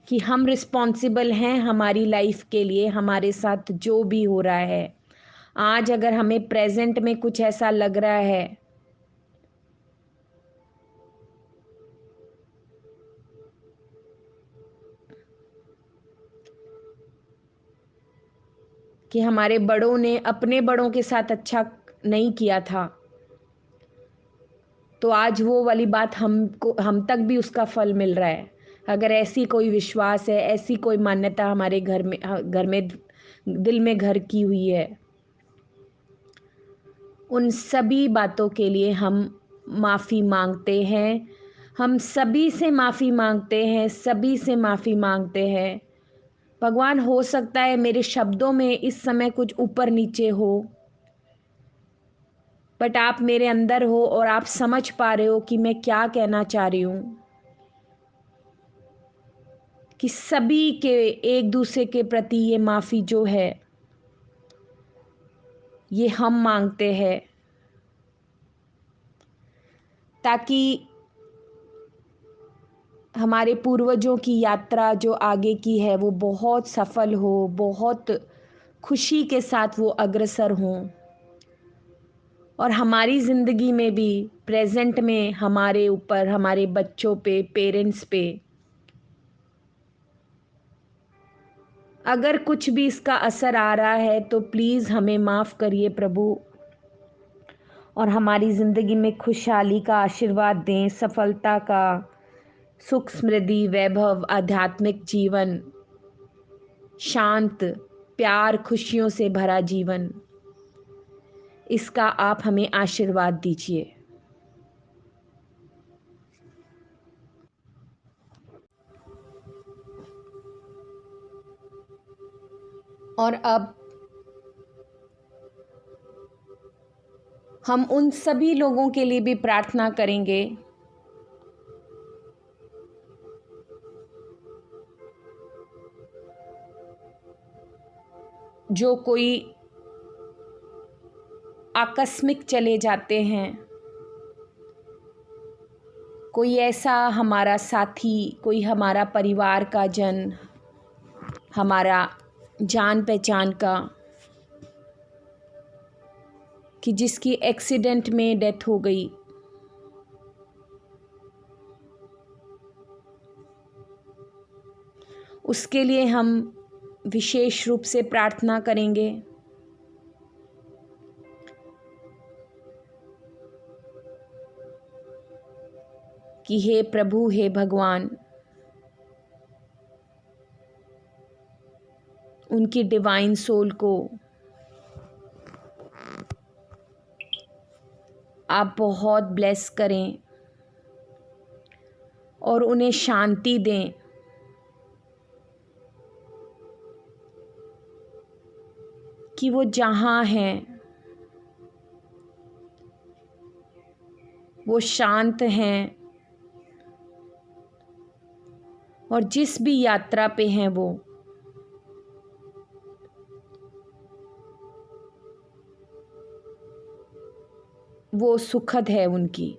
कि हम रिस्पॉन्सिबल हैं हमारी लाइफ के लिए, हमारे साथ जो भी हो रहा है। आज अगर हमें प्रेजेंट में कुछ ऐसा लग रहा है कि हमारे बड़ों ने अपने बड़ों के साथ अच्छा नहीं किया था, तो आज वो वाली बात हमको, हम तक भी उसका फल मिल रहा है। अगर ऐसी कोई विश्वास है, ऐसी कोई मान्यता हमारे घर में दिल में घर की हुई है, उन सभी बातों के लिए हम माफ़ी मांगते हैं। हम सभी से माफ़ी मांगते हैं, सभी से माफ़ी मांगते हैं। भगवान, हो सकता है मेरे शब्दों में इस समय कुछ ऊपर नीचे हो, बट आप मेरे अंदर हो और आप समझ पा रहे हो कि मैं क्या कहना चाह रही हूँ। कि सभी के एक दूसरे के प्रति ये माफ़ी जो है ये हम मांगते हैं, ताकि हमारे पूर्वजों की यात्रा जो आगे की है वो बहुत सफल हो, बहुत खुशी के साथ वो अग्रसर हों, और हमारी ज़िंदगी में भी प्रेजेंट में हमारे ऊपर, हमारे बच्चों पे, पेरेंट्स पे अगर कुछ भी इसका असर आ रहा है तो प्लीज़ हमें माफ़ करिए प्रभु, और हमारी ज़िंदगी में खुशहाली का आशीर्वाद दें, सफलता का, सुख समृद्धि वैभव, आध्यात्मिक जीवन, शांत, प्यार, खुशियों से भरा जीवन, इसका आप हमें आशीर्वाद दीजिए। और अब हम उन सभी लोगों के लिए भी प्रार्थना करेंगे जो कोई आकस्मिक चले जाते हैं, कोई ऐसा हमारा साथी, कोई हमारा परिवार का जन, हमारा जान पहचान का, कि जिसकी एक्सीडेंट में डेथ हो गई, उसके लिए हम विशेष रूप से प्रार्थना करेंगे कि हे प्रभु, हे भगवान, उनकी डिवाइन सोल को आप बहुत ब्लेस करें और उन्हें शांति दें, कि वो जहाँ हैं वो शांत हैं, और जिस भी यात्रा पे हैं वो सुखद है उनकी।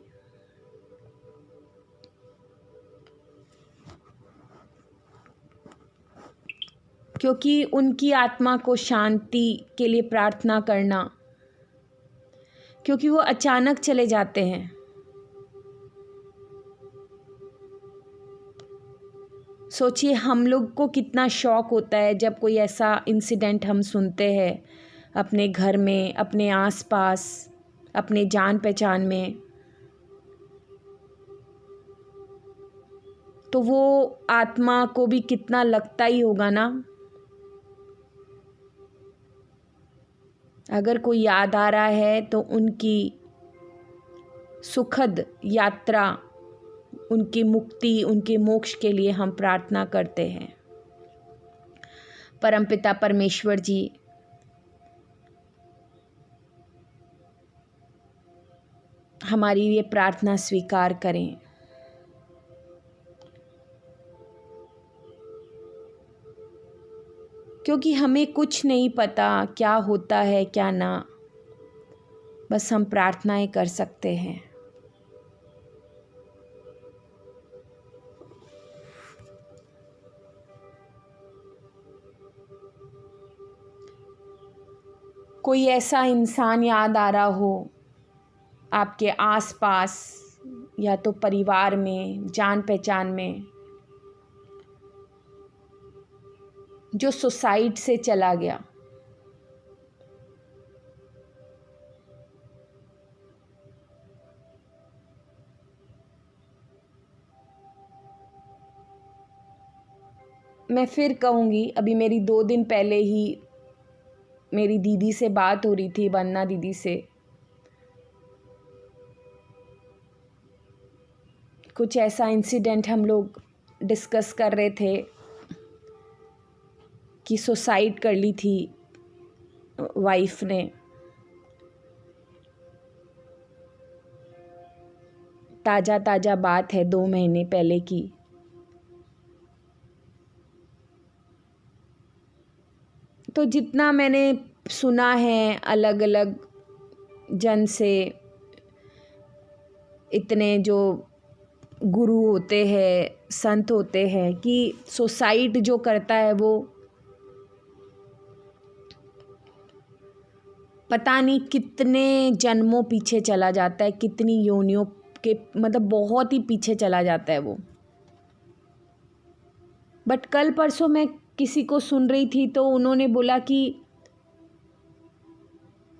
क्योंकि उनकी आत्मा को शांति के लिए प्रार्थना करना, क्योंकि वो अचानक चले जाते हैं। सोचिए हम लोग को कितना शौक होता है जब कोई ऐसा इंसिडेंट हम सुनते हैं अपने घर में, अपने आसपास, अपने जान पहचान में, तो वो आत्मा को भी कितना लगता ही होगा ना। अगर कोई याद आ रहा है तो उनकी सुखद यात्रा, उनकी मुक्ति, उनके मोक्ष के लिए हम प्रार्थना करते हैं। परमपिता परमेश्वर जी, हमारी ये प्रार्थना स्वीकार करें। क्योंकि हमें कुछ नहीं पता क्या होता है क्या ना, बस हम प्रार्थनाएं कर सकते हैं। कोई ऐसा इंसान याद आ रहा हो आपके आसपास, या तो परिवार में, जान पहचान में, जो सुसाइड से चला गया, मैं फिर कहूँगी, अभी मेरी 2 दिन पहले ही मेरी दीदी से बात हो रही थी, वंदना दीदी से। कुछ ऐसा इंसिडेंट हम लोग डिस्कस कर रहे थे कि सुसाइड कर ली थी वाइफ ने। ताज़ा ताज़ा बात है 2 महीने पहले की। तो जितना मैंने सुना है अलग अलग जन से, इतने जो गुरु होते हैं, संत होते हैं, कि सुसाइड जो करता है वो पता नहीं कितने जन्मों पीछे चला जाता है, कितनी योनियों के, मतलब बहुत ही पीछे चला जाता है वो। बट कल परसों मैं किसी को सुन रही थी तो उन्होंने बोला कि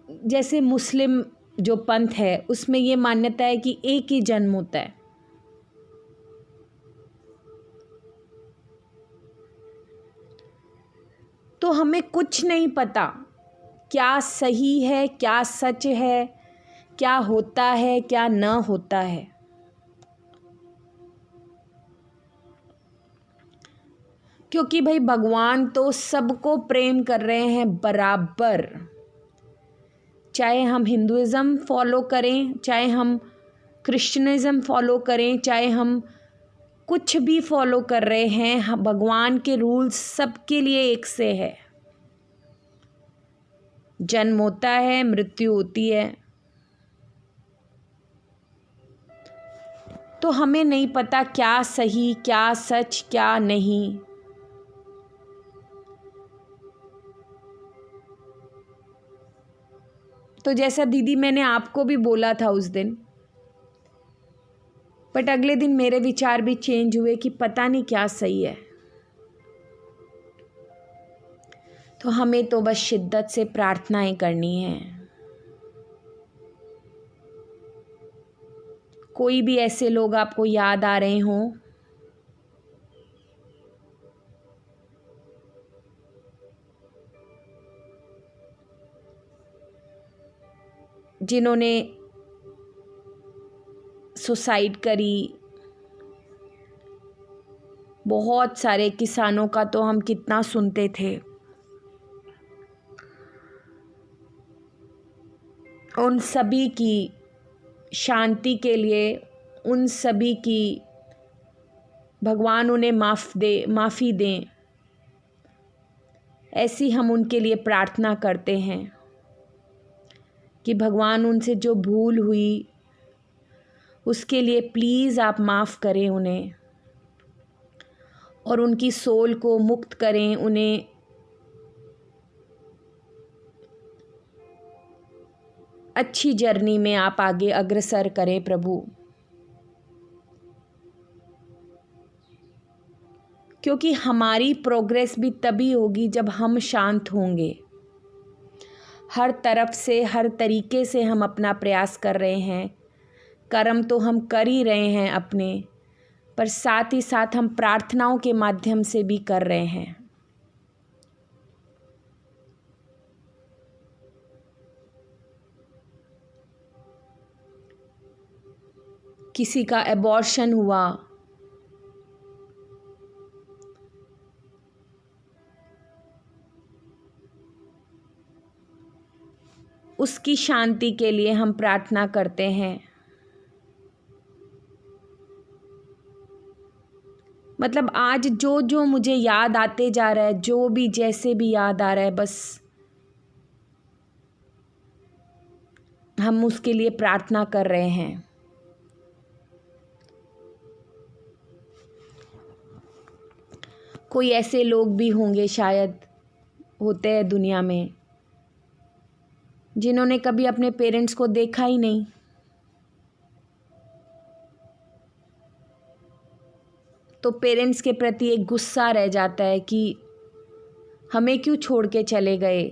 जैसे मुस्लिम जो पंथ है उसमें ये मान्यता है कि एक ही जन्म होता है। तो हमें कुछ नहीं पता क्या सही है, क्या सच है, क्या होता है, क्या न होता है। क्योंकि भाई भगवान तो सबको प्रेम कर रहे हैं बराबर। चाहे हम हिंदुइज़्म फॉलो करें, चाहे हम क्रिश्चियनिज़्म फॉलो करें, चाहे हम कुछ भी फॉलो कर रहे हैं, भगवान के रूल्स सबके लिए एक से है। जन्म होता है, मृत्यु होती है। तो हमें नहीं पता क्या सही, क्या सच, क्या नहीं। तो जैसा दीदी मैंने आपको भी बोला था उस दिन, बट अगले दिन मेरे विचार भी चेंज हुए कि पता नहीं क्या सही है। तो हमें तो बस शिद्दत से प्रार्थनाएं करनी है। कोई भी ऐसे लोग आपको याद आ रहे हों जिन्होंने सुसाइड करी, बहुत सारे किसानों का तो हम कितना सुनते थे। उन सभी की शांति के लिए, उन सभी की भगवान उन्हें माफ़ी दें, ऐसी हम उनके लिए प्रार्थना करते हैं कि भगवान उनसे जो भूल हुई उसके लिए प्लीज़ आप माफ़ करें उन्हें, और उनकी सोल को मुक्त करें, उन्हें अच्छी जर्नी में आप आगे अग्रसर करें प्रभु। क्योंकि हमारी प्रोग्रेस भी तभी होगी जब हम शांत होंगे। हर तरफ से, हर तरीके से हम अपना प्रयास कर रहे हैं, कर्म तो हम कर ही रहे हैं अपने, पर साथ ही साथ हम प्रार्थनाओं के माध्यम से भी कर रहे हैं। किसी का एबॉर्शन हुआ, उसकी शांति के लिए हम प्रार्थना करते हैं। मतलब आज जो जो मुझे याद आते जा रहा है, जो भी जैसे भी याद आ रहा है, बस हम उसके लिए प्रार्थना कर रहे हैं। कोई ऐसे लोग भी होंगे, शायद होते हैं दुनिया में, जिन्होंने कभी अपने पेरेंट्स को देखा ही नहीं, तो पेरेंट्स के प्रति एक गुस्सा रह जाता है कि हमें क्यों छोड़ के चले गए।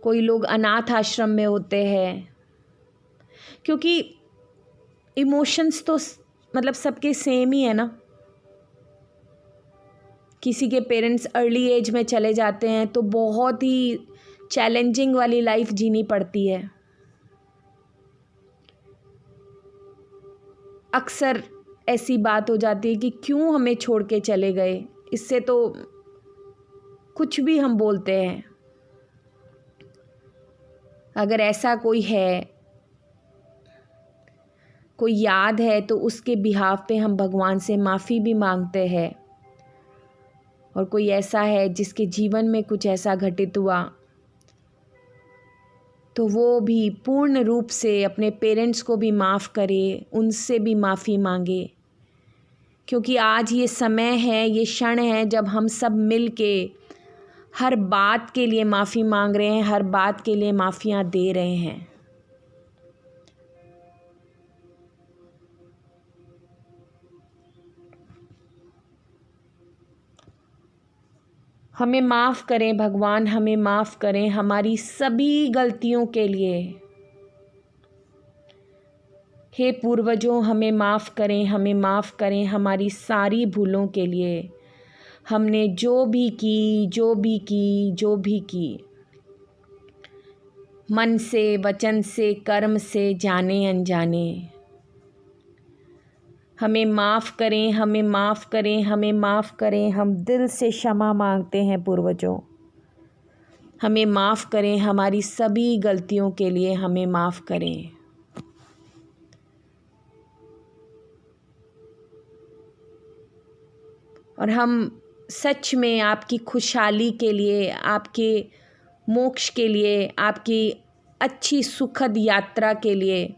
कोई लोग अनाथ आश्रम में होते हैं, क्योंकि इमोशंस तो मतलब सबके सेम ही है ना। किसी के पेरेंट्स अर्ली एज में चले जाते हैं तो बहुत ही चैलेंजिंग वाली लाइफ जीनी पड़ती है। अक्सर ऐसी बात हो जाती है कि क्यों हमें छोड़ के चले गए, इससे तो कुछ भी हम बोलते हैं। अगर ऐसा कोई है, कोई याद है, तो उसके बिहाफ पे हम भगवान से माफ़ी भी मांगते हैं। और कोई ऐसा है जिसके जीवन में कुछ ऐसा घटित हुआ तो वो भी पूर्ण रूप से अपने पेरेंट्स को भी माफ़ करे, उनसे भी माफ़ी मांगे, क्योंकि आज ये समय है, ये क्षण है जब हम सब मिल के हर बात के लिए माफ़ी मांग रहे हैं, हर बात के लिए माफ़ियाँ दे रहे हैं। हमें माफ़ करें भगवान, हमें माफ़ करें हमारी सभी गलतियों के लिए। हे पूर्वजों, हमें माफ़ करें, हमें माफ़ करें हमारी सारी भूलों के लिए। हमने जो भी की, मन से, वचन से, कर्म से, जाने अनजाने। हमें माफ़ करें, हमें माफ़ करें, हमें माफ़ करें। हम दिल से क्षमा मांगते हैं पूर्वजों। हमें माफ़ करें हमारी सभी गलतियों के लिए, हमें माफ़ करें। और हम सच में आपकी खुशहाली के लिए, आपके मोक्ष के लिए, आपकी अच्छी सुखद यात्रा के लिए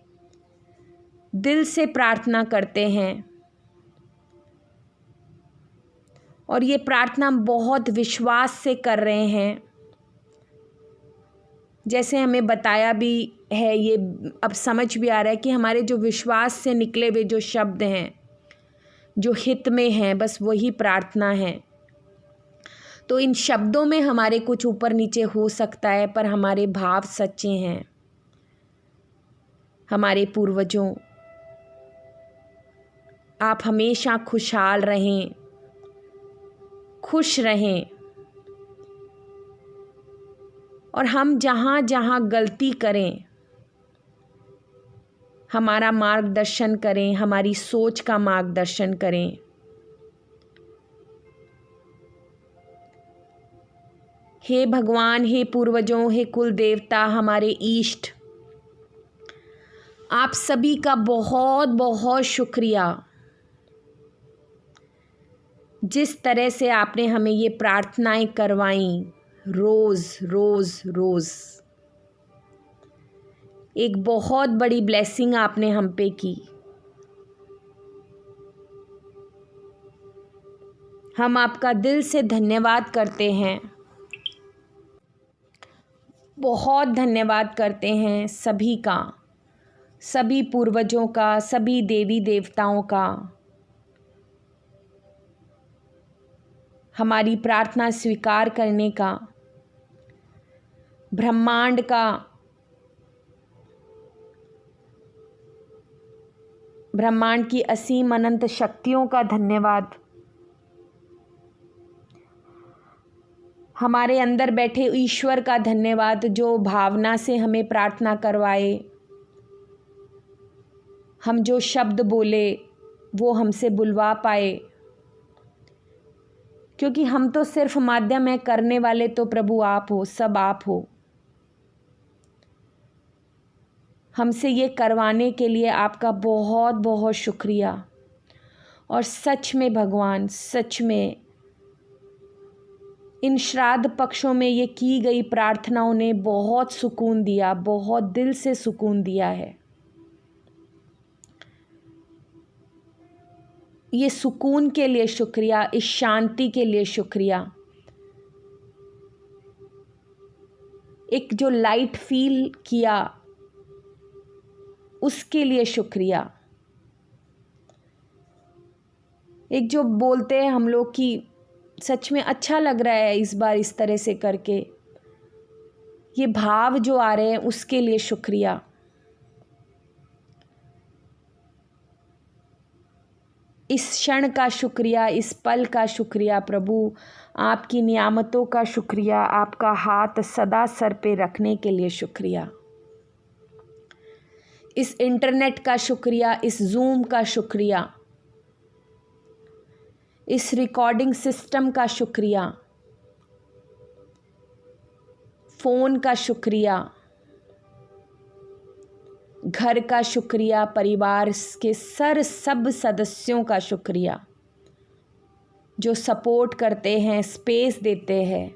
दिल से प्रार्थना करते हैं। और ये प्रार्थना बहुत विश्वास से कर रहे हैं। जैसे हमें बताया भी है, ये अब समझ भी आ रहा है कि हमारे जो विश्वास से निकले हुए जो शब्द हैं, जो हित में हैं, बस वही प्रार्थना है। तो इन शब्दों में हमारे कुछ ऊपर नीचे हो सकता है, पर हमारे भाव सच्चे हैं। हमारे पूर्वजों, आप हमेशा खुशहाल रहें, खुश रहें। और हम जहाँ जहाँ गलती करें, हमारा मार्गदर्शन करें, हमारी सोच का मार्गदर्शन करें। हे भगवान, हे पूर्वजों, हे कुल देवता, हमारे इष्ट, आप सभी का बहुत बहुत शुक्रिया। जिस तरह से आपने हमें ये प्रार्थनाएं करवाईं, रोज़ रोज़ रोज़, एक बहुत बड़ी ब्लेसिंग आपने हम पे की। हम आपका दिल से धन्यवाद करते हैं, बहुत धन्यवाद करते हैं सभी का, सभी पूर्वजों का, सभी देवी देवताओं का, हमारी प्रार्थना स्वीकार करने का, ब्रह्मांड का, ब्रह्मांड की असीम अनंत शक्तियों का धन्यवाद। हमारे अंदर बैठे ईश्वर का धन्यवाद, जो भावना से हमें प्रार्थना करवाए। हम जो शब्द बोले वो हमसे बुलवा पाए, क्योंकि हम तो सिर्फ माध्यम है, करने वाले तो प्रभु आप हो, सब आप हो। हमसे ये करवाने के लिए आपका बहुत बहुत शुक्रिया। और सच में भगवान, सच में इन श्राद्ध पक्षों में ये की गई प्रार्थनाओं ने बहुत सुकून दिया, बहुत दिल से सुकून दिया है। ये सुकून के लिए शुक्रिया, इस शांति के लिए शुक्रिया, एक जो लाइट फील किया उसके लिए शुक्रिया। एक जो बोलते हैं हम लोग कि सच में अच्छा लग रहा है इस बार इस तरह से करके, ये भाव जो आ रहे हैं उसके लिए शुक्रिया। इस क्षण का शुक्रिया, इस पल का शुक्रिया प्रभु, आपकी नियामतों का शुक्रिया, आपका हाथ सदा सर पे रखने के लिए शुक्रिया। इस इंटरनेट का शुक्रिया, इस जूम का शुक्रिया, इस रिकॉर्डिंग सिस्टम का शुक्रिया, फ़ोन का शुक्रिया, घर का शुक्रिया, परिवार के सब सदस्यों का शुक्रिया जो सपोर्ट करते हैं, स्पेस देते हैं।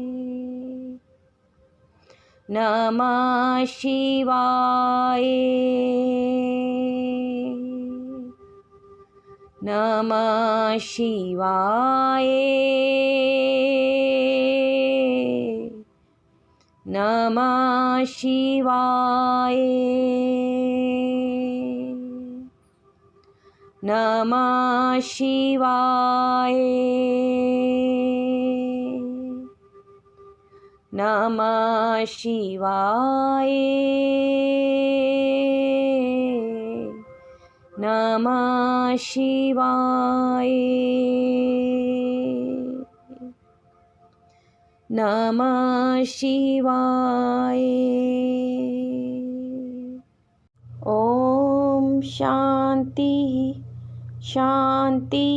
नमः शिवाय, नमः शिवाय, नमः शिवाय, नमः शिवाय, नमः शिवाय, नमः शिवाय, नमः शिवाय। ओम शांति शांति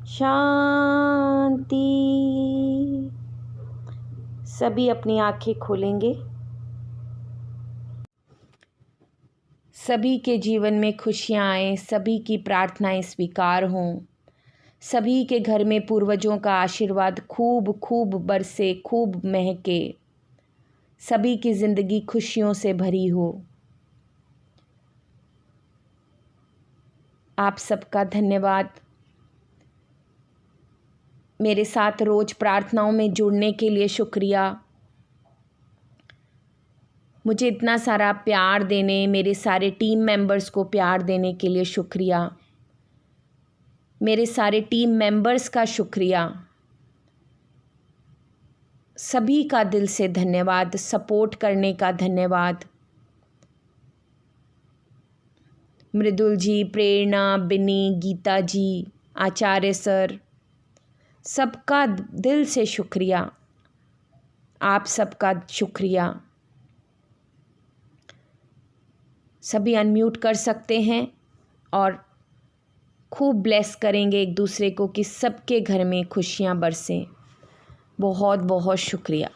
शांति। सभी अपनी आंखें खोलेंगे। सभी के जीवन में खुशियाँ आए, सभी की प्रार्थनाएं स्वीकार हों, सभी के घर में पूर्वजों का आशीर्वाद खूब खूब बरसे, खूब महके, सभी की ज़िंदगी खुशियों से भरी हो। आप सबका धन्यवाद। मेरे साथ रोज़ प्रार्थनाओं में जुड़ने के लिए शुक्रिया। मुझे इतना सारा प्यार देने, मेरे सारे टीम मेंबर्स को प्यार देने के लिए शुक्रिया। मेरे सारे टीम मेंबर्स का शुक्रिया। सभी का दिल से धन्यवाद। सपोर्ट करने का धन्यवाद। मृदुल जी, प्रेरणा, बिनी, गीता जी, आचार्य सर, सबका दिल से शुक्रिया। आप सबका शुक्रिया। सभी अनम्यूट कर सकते हैं और खूब ब्लेस करेंगे एक दूसरे को कि सबके घर में खुशियां बरसें। बहुत बहुत शुक्रिया।